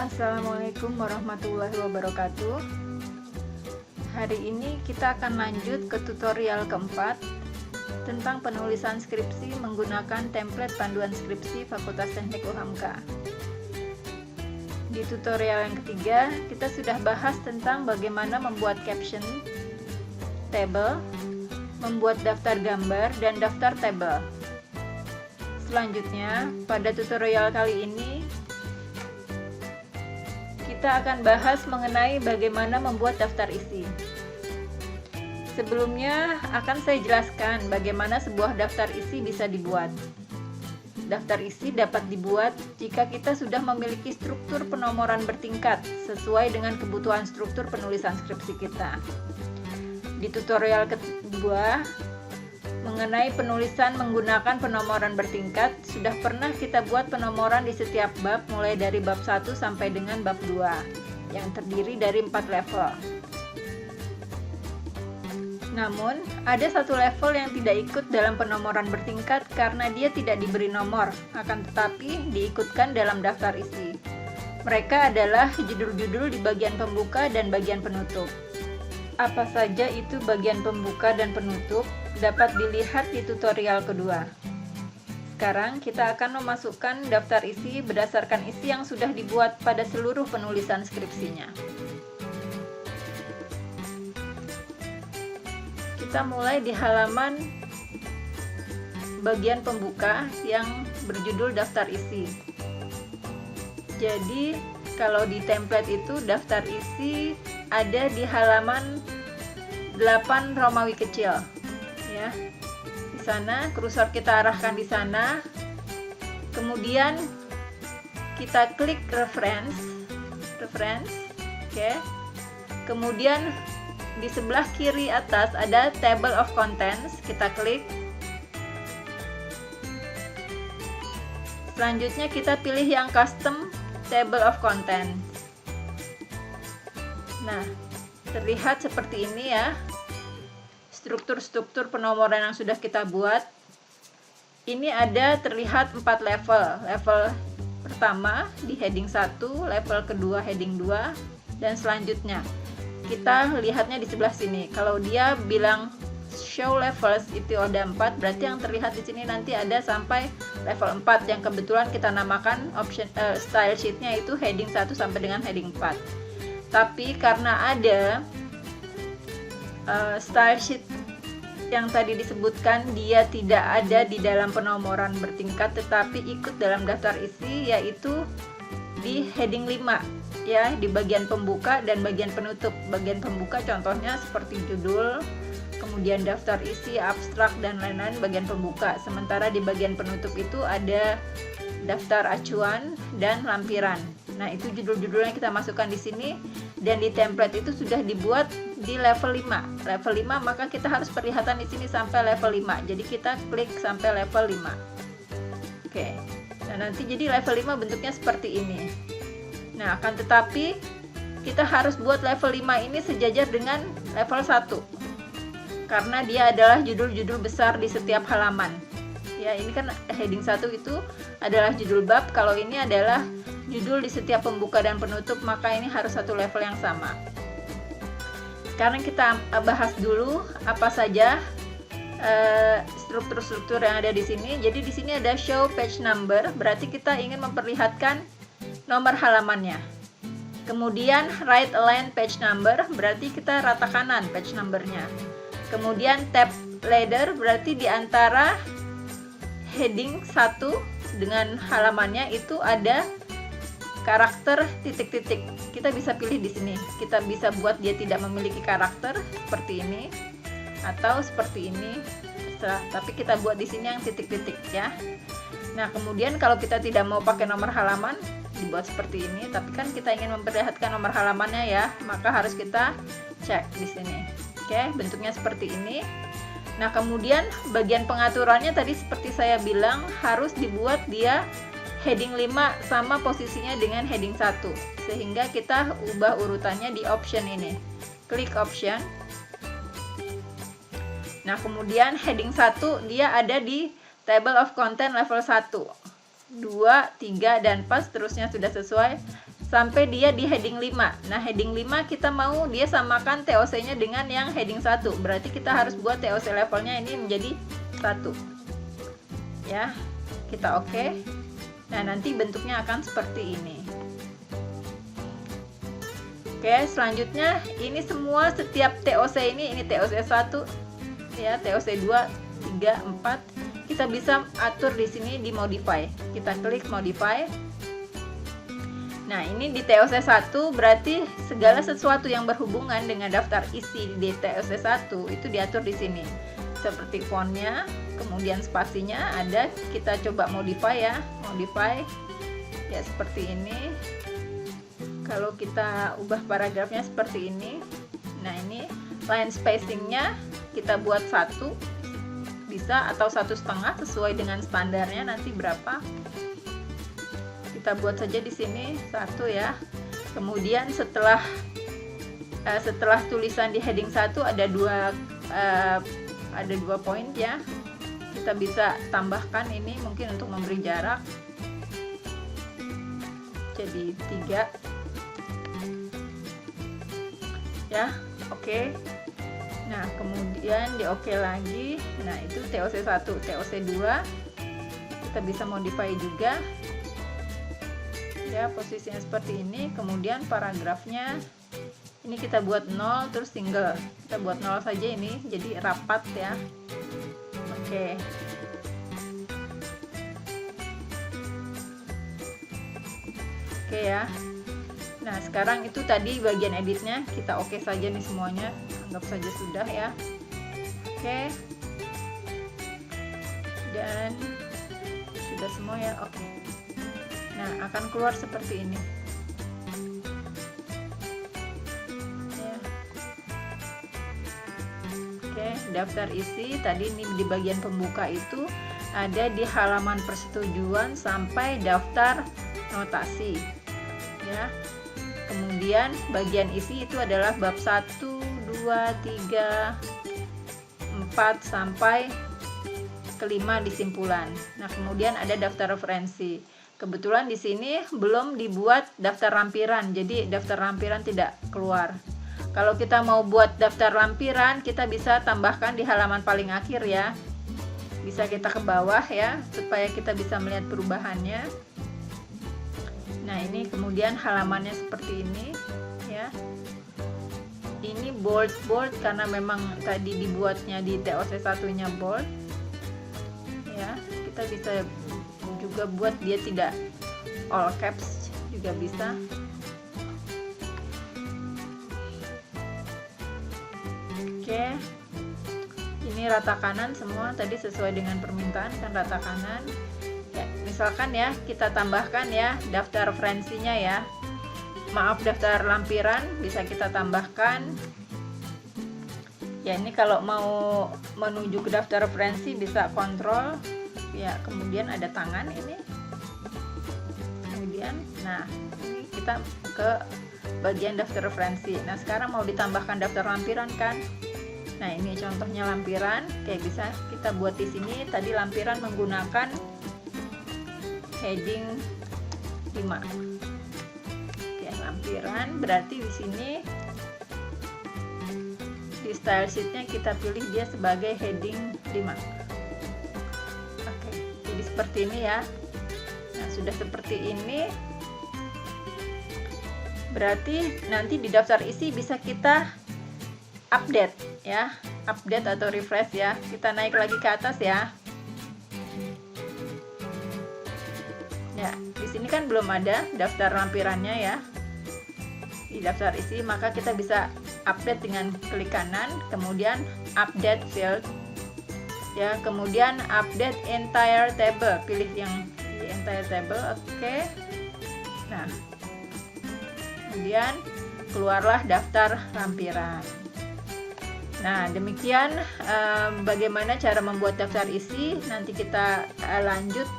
Assalamualaikum warahmatullahi wabarakatuh. Hari ini kita akan lanjut ke tutorial keempat tentang penulisan skripsi menggunakan template panduan skripsi Fakultas Teknik UHAMKA. Di tutorial yang ketiga, kita sudah bahas tentang bagaimana membuat caption, table, membuat daftar gambar, dan daftar tabel. Selanjutnya, pada tutorial kali ini, kita akan bahas mengenai bagaimana membuat daftar isi. Sebelumnya akan saya jelaskan bagaimana sebuah daftar isi bisa dibuat. Daftar isi dapat dibuat jika kita sudah memiliki struktur penomoran bertingkat sesuai dengan kebutuhan struktur penulisan skripsi kita. Di tutorial kedua mengenai penulisan menggunakan penomoran bertingkat, sudah pernah kita buat penomoran di setiap bab mulai dari bab 1 sampai dengan bab 2 yang terdiri dari 4 level. Namun, ada satu level yang tidak ikut dalam penomoran bertingkat karena dia tidak diberi nomor, akan tetapi diikutkan dalam daftar isi. Mereka adalah judul-judul di bagian pembuka dan bagian penutup. Apa saja itu bagian pembuka dan penutup dapat dilihat di tutorial kedua. Sekarang kita akan memasukkan daftar isi berdasarkan isi yang sudah dibuat pada seluruh penulisan skripsinya. Kita mulai di halaman bagian pembuka yang berjudul daftar isi. Jadi kalau di template itu daftar isi ada di halaman 8 Romawi kecil ya. Di sana kursor kita arahkan di sana. Kemudian kita klik reference. Oke. Kemudian di sebelah kiri atas ada table of contents, kita klik. Selanjutnya kita pilih yang custom table of contents. Nah, terlihat seperti ini ya. Struktur-struktur penomoran yang sudah kita buat. Ini ada terlihat 4 level. Level pertama di heading 1, level kedua heading 2, dan selanjutnya. Kita lihatnya di sebelah sini. Kalau dia bilang show levels itu ada 4, berarti yang terlihat di sini nanti ada sampai level 4 yang kebetulan kita namakan option style sheet-nya itu heading 1 sampai dengan heading 4. Tapi karena ada style sheet yang tadi disebutkan dia tidak ada di dalam penomoran bertingkat tetapi ikut dalam daftar isi, yaitu di heading 5 ya, di bagian pembuka dan bagian penutup. Bagian pembuka contohnya seperti judul, kemudian daftar isi, abstrak, dan lain-lain bagian pembuka. Sementara di bagian penutup itu ada daftar acuan dan lampiran. Nah, itu judul-judulnya kita masukkan di sini, dan di template itu sudah dibuat di level 5. Level 5 maka kita harus perlihatan di sini sampai level 5. Jadi kita klik sampai level 5. Oke. Nah, nanti jadi level 5 bentuknya seperti ini. Nah, akan tetapi kita harus buat level 5 ini sejajar dengan level 1. Karena dia adalah judul-judul besar di setiap halaman. Ya, ini kan heading 1 itu adalah judul bab, kalau ini adalah judul di setiap pembuka dan penutup, maka ini harus satu level yang sama. Sekarang kita bahas dulu apa saja struktur-struktur yang ada di sini. Jadi di sini ada show page number, berarti kita ingin memperlihatkan nomor halamannya. Kemudian right align page number, berarti kita rata kanan page numbernya. Kemudian tab ladder, berarti di antara heading 1 dengan halamannya itu ada karakter titik-titik. Kita bisa pilih di sini. Kita bisa buat dia tidak memiliki karakter seperti ini atau seperti ini. Terserah. Tapi kita buat di sini yang titik-titik ya. Nah, kemudian kalau kita tidak mau pakai nomor halaman, dibuat seperti ini. Tapi kan kita ingin memperlihatkan nomor halamannya ya, maka harus kita cek di sini. Oke, bentuknya seperti ini. Nah, kemudian bagian pengaturannya tadi seperti saya bilang harus dibuat dia heading 5 sama posisinya dengan heading 1, sehingga kita ubah urutannya di option ini. Klik option. Nah, kemudian heading 1 dia ada di table of content level 1. 2, 3, dan pas seterusnya sudah sesuai sampai dia di heading 5. Nah, heading 5 kita mau dia samakan TOC-nya dengan yang heading 1. Berarti kita harus buat TOC levelnya ini menjadi 1. Ya, kita oke. Nah, nanti bentuknya akan seperti ini. Oke, selanjutnya ini semua setiap TOC ini TOC 1 ya, TOC 2, 3, 4 kita bisa atur di sini di modify. Kita klik modify. Nah, ini di TOC 1 berarti segala sesuatu yang berhubungan dengan daftar isi di TOC 1 itu diatur di sini. Seperti fontnya, kemudian spasinya ada, kita coba modify ya. Modify ya seperti ini. Kalau kita ubah paragrafnya seperti ini. Nah, ini line spacingnya kita buat 1 bisa atau 1,5 sesuai dengan standarnya nanti berapa. Kita buat saja di sini 1 ya. Kemudian setelah tulisan di heading 1 ada dua poin ya. Kita bisa tambahkan ini mungkin untuk memberi jarak. Jadi 3. Ya, oke. Nah, kemudian di oke lagi. Nah, itu TOC 1, TOC 2 kita bisa modify juga. Ya, posisinya seperti ini. Kemudian paragrafnya ini kita buat 0 terus single. Kita buat 0 saja ini jadi rapat ya. Oke. Oke ya. Nah, sekarang itu tadi bagian editnya kita oke saja nih semuanya. Anggap saja sudah ya. Oke. Dan sudah semua ya. Oke. Nah, akan keluar seperti ini. Ya. Oke, daftar isi tadi ini di bagian pembuka itu ada di halaman persetujuan sampai daftar notasi. Ya. Kemudian bagian isi itu adalah bab 1, 2, 3, 4 sampai kelima di simpulan. Nah, kemudian ada daftar referensi. Kebetulan di sini belum dibuat daftar lampiran, jadi daftar lampiran tidak keluar. Kalau kita mau buat daftar lampiran, kita bisa tambahkan di halaman paling akhir ya. Bisa kita ke bawah ya, supaya kita bisa melihat perubahannya. Nah, ini kemudian halamannya seperti ini ya. Ini bold karena memang tadi dibuatnya di TOC 1-nya bold. Ya, kita bisa juga buat dia tidak all caps juga bisa. Oke. Ini rata kanan semua tadi sesuai dengan permintaan kan, rata kanan. Ya, misalkan ya kita tambahkan ya daftar referensinya ya. Maaf, daftar lampiran bisa kita tambahkan. Ya, ini kalau mau menuju ke daftar referensi bisa kontrol. Ya, kemudian ada tangan ini. Kemudian, nah, ini kita ke bagian daftar referensi. Nah, sekarang mau ditambahkan daftar lampiran kan? Nah, ini contohnya lampiran. Kayak bisa kita buat di sini. Tadi lampiran menggunakan heading 5. Oke, lampiran berarti di sini di style sheetnya kita pilih dia sebagai heading 5. Seperti ini ya. Nah, sudah seperti ini berarti nanti di daftar isi bisa kita update ya, update atau refresh ya. Kita naik lagi ke atas ya. Ya, di sini kan belum ada daftar lampirannya ya. Di daftar isi maka kita bisa update dengan klik kanan, kemudian update field. Ya, kemudian update entire table, pilih yang di entire table. Oke. Nah, kemudian keluarlah daftar lampiran. Nah, demikian bagaimana cara membuat daftar isi. Nanti kita lanjut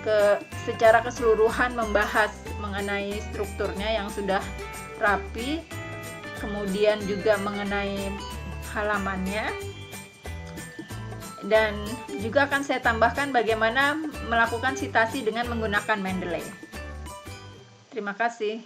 ke secara keseluruhan membahas mengenai strukturnya yang sudah rapi, kemudian juga mengenai halamannya. Dan juga akan saya tambahkan bagaimana melakukan citasi dengan menggunakan Mendeley. Terima kasih.